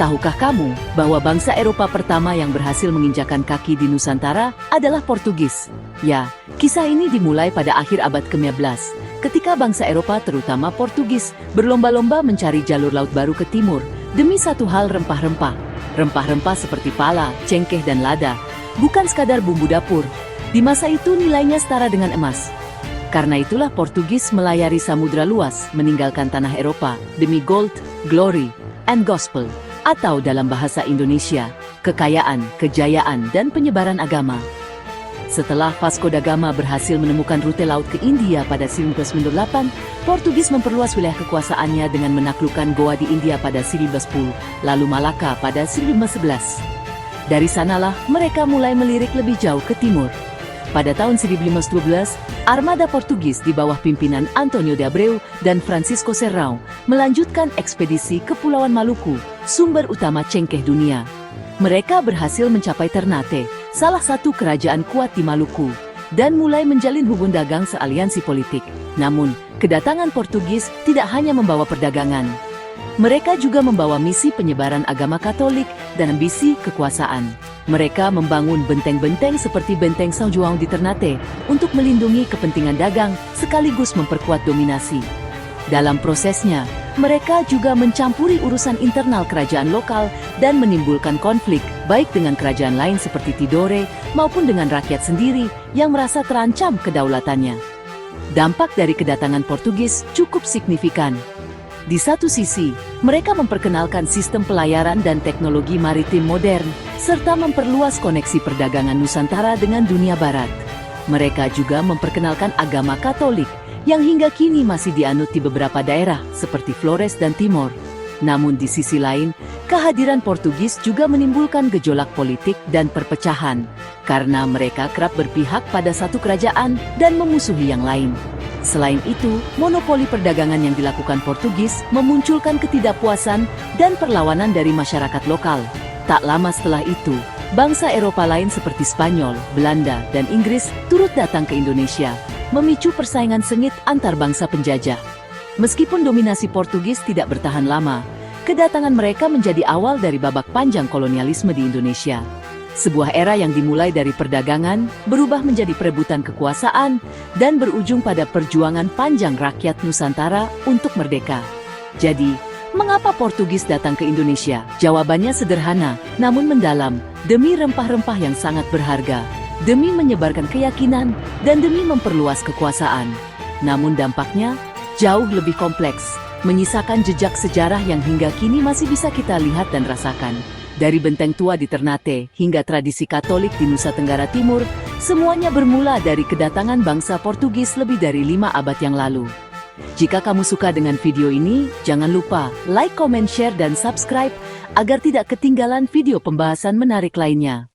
Tahukah kamu bahwa bangsa Eropa pertama yang berhasil menginjakan kaki di Nusantara adalah Portugis? Ya, kisah ini dimulai pada akhir abad ke-15, ketika bangsa Eropa terutama Portugis berlomba-lomba mencari jalur laut baru ke timur demi satu hal rempah-rempah. Rempah-rempah seperti pala, cengkeh dan lada, bukan sekadar bumbu dapur. Di masa itu nilainya setara dengan emas. Karena itulah Portugis melayari samudra luas meninggalkan tanah Eropa demi gold, glory, and gospel. Atau dalam bahasa Indonesia, kekayaan, kejayaan, dan penyebaran agama. Setelah Vasco da Gama berhasil menemukan rute laut ke India pada 1908, Portugis memperluas wilayah kekuasaannya dengan menaklukkan Goa di India pada 1910, lalu Malaka pada 1911. Dari sanalah mereka mulai melirik lebih jauh ke timur. Pada tahun 1512, armada Portugis di bawah pimpinan Antonio de Abreu dan Francisco Serrão melanjutkan ekspedisi ke Kepulauan Maluku, sumber utama cengkeh dunia. Mereka berhasil mencapai Ternate, salah satu kerajaan kuat di Maluku, dan mulai menjalin hubungan dagang sealiansi politik. Namun, kedatangan Portugis tidak hanya membawa perdagangan. Mereka juga membawa misi penyebaran agama Katolik dan ambisi kekuasaan. Mereka membangun benteng-benteng seperti Benteng São João di Ternate untuk melindungi kepentingan dagang sekaligus memperkuat dominasi. Dalam prosesnya, mereka juga mencampuri urusan internal kerajaan lokal dan menimbulkan konflik baik dengan kerajaan lain seperti Tidore maupun dengan rakyat sendiri yang merasa terancam kedaulatannya. Dampak dari kedatangan Portugis cukup signifikan. Di satu sisi, mereka memperkenalkan sistem pelayaran dan teknologi maritim modern, serta memperluas koneksi perdagangan Nusantara dengan dunia barat. Mereka juga memperkenalkan agama Katolik, yang hingga kini masih dianut di beberapa daerah, seperti Flores dan Timor. Namun di sisi lain, kehadiran Portugis juga menimbulkan gejolak politik dan perpecahan, karena mereka kerap berpihak pada satu kerajaan dan memusuhi yang lain. Selain itu, monopoli perdagangan yang dilakukan Portugis memunculkan ketidakpuasan dan perlawanan dari masyarakat lokal. Tak lama setelah itu, bangsa Eropa lain seperti Spanyol, Belanda, dan Inggris turut datang ke Indonesia, memicu persaingan sengit antar bangsa penjajah. Meskipun dominasi Portugis tidak bertahan lama, kedatangan mereka menjadi awal dari babak panjang kolonialisme di Indonesia. Sebuah era yang dimulai dari perdagangan, berubah menjadi perebutan kekuasaan, dan berujung pada perjuangan panjang rakyat Nusantara untuk merdeka. Jadi, mengapa Portugis datang ke Indonesia? Jawabannya sederhana, namun mendalam, demi rempah-rempah yang sangat berharga, demi menyebarkan keyakinan, dan demi memperluas kekuasaan. Namun dampaknya jauh lebih kompleks, menyisakan jejak sejarah yang hingga kini masih bisa kita lihat dan rasakan. Dari benteng tua di Ternate hingga tradisi Katolik di Nusa Tenggara Timur, semuanya bermula dari kedatangan bangsa Portugis lebih dari 5 abad yang lalu. Jika kamu suka dengan video ini, jangan lupa like, comment, share, dan subscribe agar tidak ketinggalan video pembahasan menarik lainnya.